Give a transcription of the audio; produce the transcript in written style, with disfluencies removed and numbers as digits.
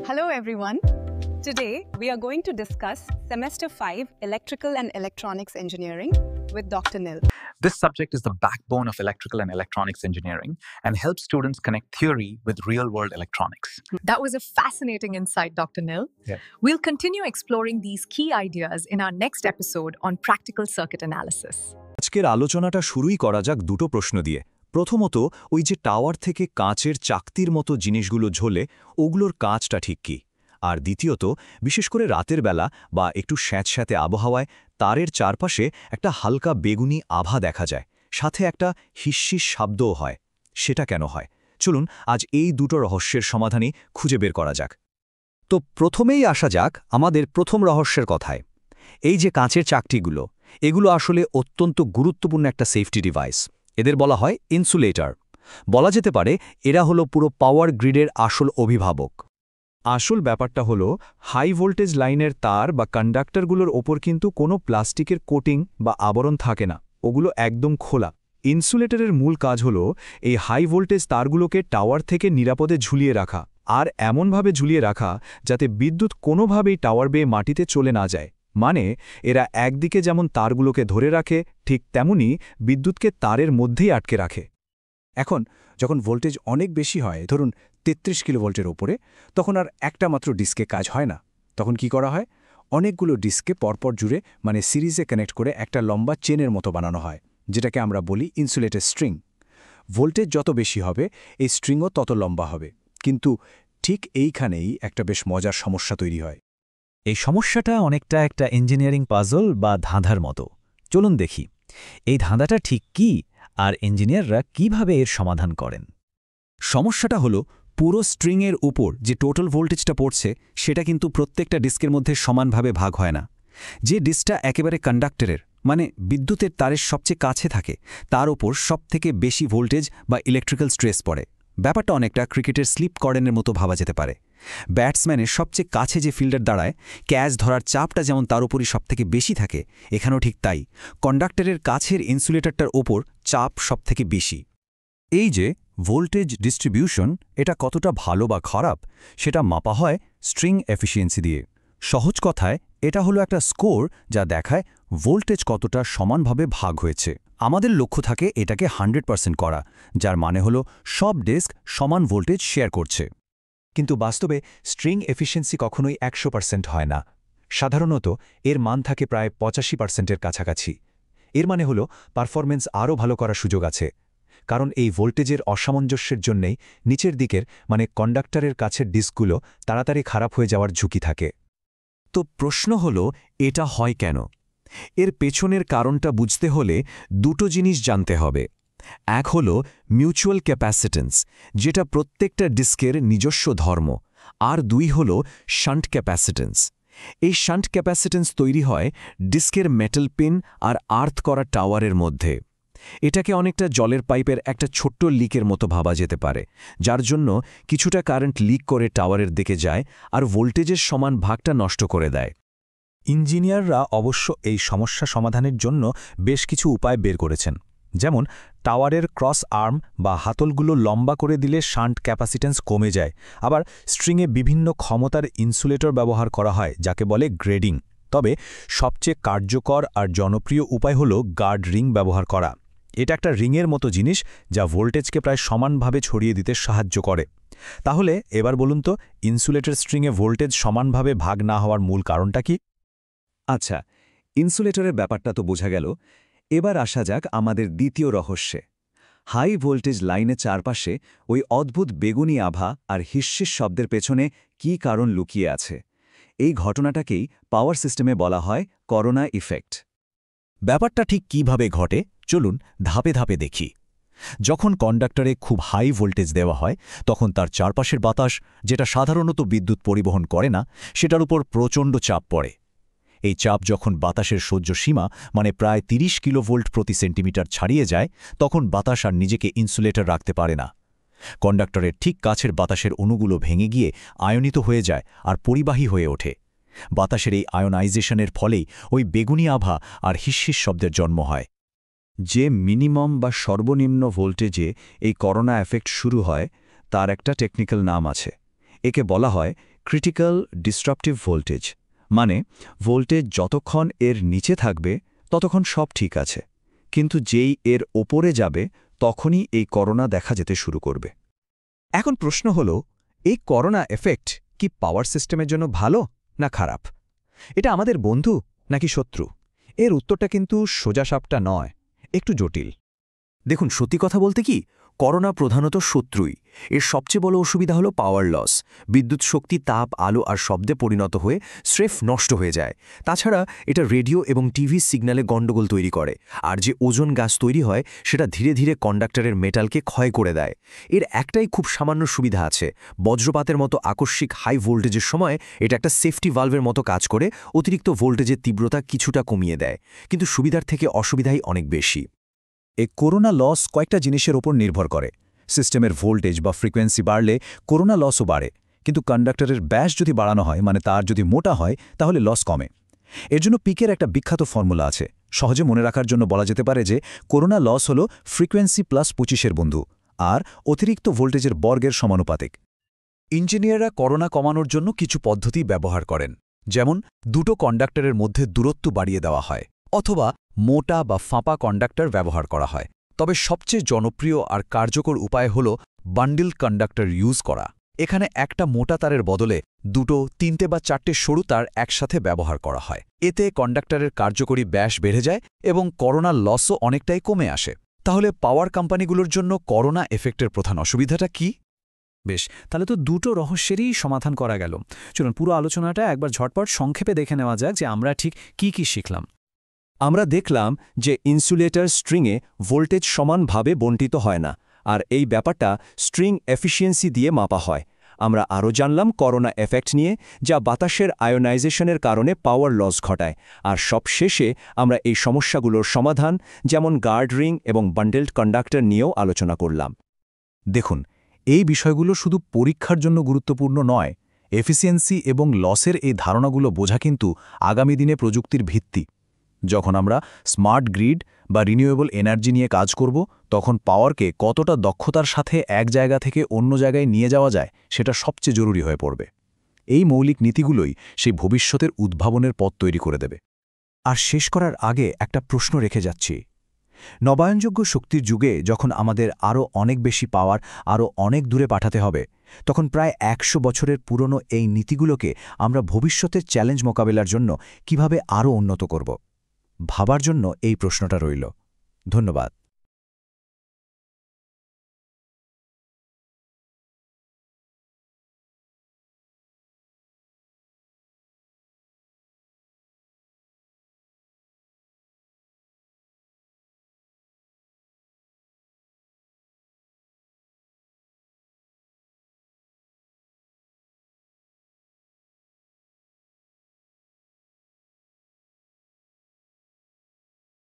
Hello everyone. Today we are going to discuss Semester 5 Electrical and Electronics Engineering with Dr. Nil. This subject is the backbone of electrical and electronics engineering and helps students connect theory with real-world electronics. That was a fascinating insight, Dr. Nil. Yeah. We'll continue exploring these key ideas in our next episode on practical circuit analysis. আজকের আলোচনাটা শুরুই করা যাক দুটো প্রশ্ন দিয়ে। প্রথমত, ওই যে টাওয়ার থেকে কাঁচের চাকতির মতো জিনিসগুলো ঝোলে, ওগুলোর কাঁচটা ঠিক কি? আর দ্বিতীয়ত, বিশেষ করে রাতের বেলা বা একটু স্যাঁতস্যাঁতে আবহাওয়ায় তারের চারপাশে একটা হালকা বেগুনি আভা দেখা যায়, সাথে একটা হিস্যিস শব্দও হয়। সেটা কেন হয়? চলুন আজ এই দুটো রহস্যের সমাধানই খুঁজে বের করা যাক। তো প্রথমেই আসা যাক আমাদের প্রথম রহস্যের কথায়। এই যে কাঁচের চাকতিগুলো, এগুলো আসলে অত্যন্ত গুরুত্বপূর্ণ একটা সেফটি ডিভাইস। এদের বলা হয় ইনসুলেটর। বলা যেতে পারে এরা হলো পুরো পাওয়ার গ্রিডের আসল অভিভাবক। আসল ব্যাপারটা হলো হাই ভোল্টেজ লাইনের তার বা কন্ডাক্টরগুলোর ওপর কিন্তু কোনো প্লাস্টিকের কোটিং বা আবরণ থাকে না, ওগুলো একদম খোলা। ইনসুলেটরের মূল কাজ হলো এই হাই ভোল্টেজ তারগুলোকে টাওয়ার থেকে নিরাপদে ঝুলিয়ে রাখা, আর এমনভাবে ঝুলিয়ে রাখা যাতে বিদ্যুৎ কোনোভাবেই টাওয়ার বেয়ে মাটিতে চলে না যায়। মানে এরা একদিকে যেমন তারগুলোকে ধরে রাখে, ঠিক তেমনি বিদ্যুৎকে তারের মধ্যেই আটকে রাখে। এখন যখন ভোল্টেজ অনেক বেশি হয়, ধরুন 33 কিলোভোল্টের ওপরে, তখন আর একটা মাত্র ডিস্কে কাজ হয় না। তখন কি করা হয়? অনেকগুলো ডিস্কে পরপর জুড়ে মানে সিরিজে কানেক্ট করে একটা লম্বা চেনের মতো বানানো হয়, যেটাকে আমরা বলি ইনসুলেটেড স্ট্রিং। ভোল্টেজ যত বেশি হবে এই স্ট্রিংও তত লম্বা হবে। কিন্তু ঠিক এইখানেই একটা বেশ মজার সমস্যা তৈরি হয়। এই সমস্যাটা অনেকটা একটা ইঞ্জিনিয়ারিং পাজল বা ধাঁধার মতো। চলুন দেখি এই ধাঁধাটা ঠিক কি আর ইঞ্জিনিয়াররা কিভাবে এর সমাধান করেন। সমস্যাটা হলো পুরো স্ট্রিংয়ের উপর যে টোটাল ভোল্টেজটা পড়ছে সেটা কিন্তু প্রত্যেকটা ডিস্কের মধ্যে সমানভাবে ভাগ হয় না। যে ডিস্কটা একেবারে কন্ডাক্টরের মানে বিদ্যুতের তারের সবচেয়ে কাছে থাকে, তার ওপর সবথেকে বেশি ভোল্টেজ বা ইলেকট্রিক্যাল স্ট্রেস পড়ে। ব্যাপারটা অনেকটা ক্রিকেটের স্লিপ কর্ডেনের মতো ভাবা যেতে পারে। ব্যাটসম্যানের সবচেয়ে কাছে যে ফিল্ডার দাঁড়ায়, ক্যাচ ধরার চাপটা যেমন তার উপরই সবথেকে বেশি থাকে, এখানেও ঠিক তাই কন্ডাক্টরের কাছের ইনসুলেটরটার ওপর চাপ সবথেকে বেশি। এই যে ভোল্টেজ ডিস্ট্রিবিউশন, এটা কতটা ভালো বা খারাপ সেটা মাপা হয় স্ট্রিং এফিসিয়েন্সি দিয়ে। সহজ কথায় এটা হলো একটা স্কোর যা দেখায় ভোল্টেজ কতটা সমানভাবে ভাগ হয়েছে। আমাদের লক্ষ্য থাকে এটাকে 100% করা, যার মানে হলো সব ডিস্ক সমান ভোল্টেজ শেয়ার করছে। কিন্তু বাস্তবে স্ট্রিং এফিসিয়েন্সি কখনোই 100% হয় না। সাধারণত এর মান থাকে প্রায় 85%-এর কাছাকাছি। এর মানে হলো পারফরমেন্স আরও ভালো করার সুযোগ আছে, কারণ এই ভোল্টেজের অসামঞ্জস্যের জন্যেই নিচের দিকের মানে কন্ডাক্টরের কাছের ডিস্কগুলো তাড়াতাড়ি খারাপ হয়ে যাওয়ার ঝুঁকি থাকে। তো প্রশ্ন হলো এটা হয় কেন? এর পেছনের কারণটা বুঝতে হলে দুটো জিনিস জানতে হবে। এক হলো মিউচুয়াল ক্যাপাসিট্যান্স, যেটা প্রত্যেকটা ডিস্কের নিজস্ব ধর্ম, আর দুই হলো শান্ট ক্যাপাসিট্যান্স। এই শান্ট ক্যাপাসিট্যান্স তৈরি হয় ডিস্কের মেটাল পিন আর আর্থ করা টাওয়ারের মধ্যে। এটাকে অনেকটা জলের পাইপের একটা ছোট্ট লিকের মতো ভাবা যেতে পারে, যার জন্য কিছুটা কারেন্ট লিক করে টাওয়ারের দিকে যায় আর ভোল্টেজের সমান ভাগটা নষ্ট করে দেয়। ইঞ্জিনিয়াররা অবশ্য এই সমস্যা সমাধানের জন্য বেশ কিছু উপায় বের করেছেন। যেমন টাওয়ারের ক্রস আর্ম বা হাতলগুলো লম্বা করে দিলে শান্ট ক্যাপাসিট্যান্স কমে যায়। আবার স্ট্রিংয়ে বিভিন্ন ক্ষমতার ইনসুলেটর ব্যবহার করা হয়, যাকে বলে গ্রেডিং। তবে সবচেয়ে কার্যকর আর জনপ্রিয় উপায় হল গার্ড রিং ব্যবহার করা। এটা একটা রিংয়ের মতো জিনিস যা ভোল্টেজকে প্রায় সমানভাবে ছড়িয়ে দিতে সাহায্য করে। তাহলে এবার বলুন তো, ইনসুলেটর স্ট্রিংয়ে ভোল্টেজ সমানভাবে ভাগ না হওয়ার মূল কারণটা কি? আচ্ছা, ইনসুলেটরের ব্যাপারটা তো বোঝা গেল। এবার আসা যাক আমাদের দ্বিতীয় রহস্যে। হাই ভোল্টেজ লাইনের চারপাশে ওই অদ্ভুত বেগুনি আভা আর হিস্যিস শব্দের পেছনে কী কারণ লুকিয়ে আছে? এই ঘটনাটাকেই পাওয়ার সিস্টেমে বলা হয় করোনা ইফেক্ট। ব্যাপারটা ঠিক কিভাবে ঘটে চলুন ধাপে ধাপে দেখি। যখন কন্ডাক্টরে খুব হাই ভোল্টেজ দেওয়া হয়, তখন তার চারপাশের বাতাস, যেটা সাধারণত বিদ্যুৎ পরিবহন করে না, সেটার উপর প্রচণ্ড চাপ পড়ে। এই চাপ যখন বাতাসের সহ্য সীমা মানে প্রায় 30 কিলোভোল্ট প্রতি সেন্টিমিটার ছাড়িয়ে যায়, তখন বাতাস আর নিজেকে ইনসুলেটর রাখতে পারে না। কন্ডাক্টরের ঠিক কাছের বাতাসের অণুগুলো ভেঙে গিয়ে আয়নিত হয়ে যায় আর পরিবাহী হয়ে ওঠে। বাতাসের এই আয়নাইজেশনের ফলেই ওই বেগুনি আভা আর হিস্যিস শব্দের জন্ম হয়। যে মিনিমাম বা সর্বনিম্ন ভোল্টেজে এই করোনা এফেক্ট শুরু হয়, তার একটা টেকনিক্যাল নাম আছে। একে বলা হয় ক্রিটিক্যাল ডিস্ট্রাপটিভ ভোল্টেজ, মানে ভোল্টেজ যতক্ষণ এর নিচে থাকবে ততক্ষণ সব ঠিক আছে, কিন্তু যেই এর ওপরে যাবে তখনই এই করোনা দেখা যেতে শুরু করবে। এখন প্রশ্ন হল, এই করোনা এফেক্ট কি পাওয়ার সিস্টেমের জন্য ভালো না খারাপ? এটা আমাদের বন্ধু নাকি শত্রু? এর উত্তরটা কিন্তু সোজাসাপটা নয়, একটু জটিল। দেখুন, সত্যি কথা বলতে কি, করোনা প্রধানত শত্রুই। এর সবচেয়ে বড় অসুবিধা হলো পাওয়ার লস। বিদ্যুৎ শক্তি তাপ, আলো আর শব্দে পরিণত হয়ে স্রেফ নষ্ট হয়ে যায়। তাছাড়া এটা রেডিও এবং টিভি সিগন্যালে গণ্ডগোল তৈরি করে, আর যে ওজোন গ্যাস তৈরি হয় সেটা ধীরে ধীরে কন্ডাক্টরের মেটালকে ক্ষয় করে দেয়। এর একটাই খুব সামান্য সুবিধা আছে, বজ্রপাতের মতো আকস্মিক হাই ভোল্টেজের সময় এটা একটা সেফটি ভালভের মতো কাজ করে অতিরিক্ত ভোল্টেজের তীব্রতা কিছুটা কমিয়ে দেয়, কিন্তু সুবিধার থেকে অসুবিধাই অনেক বেশি। এই করোনা লস কয়েকটা জিনিসের ওপর নির্ভর করে। সিস্টেমের ভোল্টেজ বা ফ্রিকোয়েন্সি বাড়লে করোনা লসও বাড়ে, কিন্তু কন্ডাক্টরের ব্যাস যদি বাড়ানো হয়, মানে তার যদি মোটা হয়, তাহলে লস কমে। এর জন্য পিকের একটা বিখ্যাত ফর্মুলা আছে, সহজে মনে রাখার জন্য বলা যেতে পারে যে করোনা লস হল ফ্রিকোয়েন্সি প্লাস 25-এর বন্ধু, আর অতিরিক্ত ভোল্টেজের বর্গের সমানুপাতিক। ইঞ্জিনিয়াররা করোনা কমানোর জন্য কিছু পদ্ধতি ব্যবহার করেন, যেমন দুটো কন্ডাক্টরের মধ্যে দূরত্ব বাড়িয়ে দেওয়া হয়, অথবা মোটা বা ফাঁপা কন্ডাক্টর ব্যবহার করা হয়। তবে সবচেয়ে জনপ্রিয় আর কার্যকর উপায় হল বান্ডিল কন্ডাক্টর ইউজ করা। এখানে একটা মোটা তারের বদলে দুটো, তিনটে বা চারটে সরু তার একসাথে ব্যবহার করা হয়। এতে কন্ডাক্টরের কার্যকরী ব্যাস বেড়ে যায় এবং করোনার লসও অনেকটাই কমে আসে। তাহলে পাওয়ার কোম্পানিগুলোর জন্য করোনা এফেক্টের প্রধান অসুবিধাটা কি? বেশ, তাহলে তো দুটো রহস্যেরই সমাধান করা গেল। চলুন পুরো আলোচনাটা একবার ঝটপট সংক্ষেপে দেখে নেওয়া যাক যে আমরা ঠিক কি শিখলাম। আমরা দেখলাম যে ইনসুলেটর স্ট্রিংয়ে ভোল্টেজ সমানভাবে বণ্টিত হয় না, আর এই ব্যাপারটা স্ট্রিং এফিসিয়েন্সি দিয়ে মাপা হয়। আমরা আরও জানলাম করোনা এফেক্ট নিয়ে, যা বাতাসের আয়োনাইজেশনের কারণে পাওয়ার লস ঘটায়। আর সবশেষে আমরা এই সমস্যাগুলোর সমাধান, যেমন গার্ড রিং এবং বান্ডেলড কন্ডাক্টর নিয়েও আলোচনা করলাম। দেখুন, এই বিষয়গুলো শুধু পরীক্ষার জন্য গুরুত্বপূর্ণ নয়, এফিসিয়েন্সি এবং লসের এই ধারণাগুলো বোঝা কিন্তু আগামী দিনে প্রযুক্তির ভিত্তি। যখন আমরা স্মার্ট গ্রিড বা রিনিউয়েবল এনার্জি নিয়ে কাজ করব, তখন পাওয়ারকে কতটা দক্ষতার সাথে এক জায়গা থেকে অন্য জায়গায় নিয়ে যাওয়া যায় সেটা সবচেয়ে জরুরি হয়ে পড়বে। এই মৌলিক নীতিগুলোই সেই ভবিষ্যতের উদ্ভাবনের পথ তৈরি করে দেবে। আর শেষ করার আগে একটা প্রশ্ন রেখে যাচ্ছি। নবায়নযোগ্য শক্তির যুগে যখন আমাদের আরও অনেক বেশি পাওয়ার আরও অনেক দূরে পাঠাতে হবে, তখন প্রায় 100 বছরের পুরনো এই নীতিগুলোকে আমরা ভবিষ্যতের চ্যালেঞ্জ মোকাবেলার জন্য কিভাবে আরও উন্নত করব, ভাবার জন্য এই প্রশ্নটা রইল। ধন্যবাদ।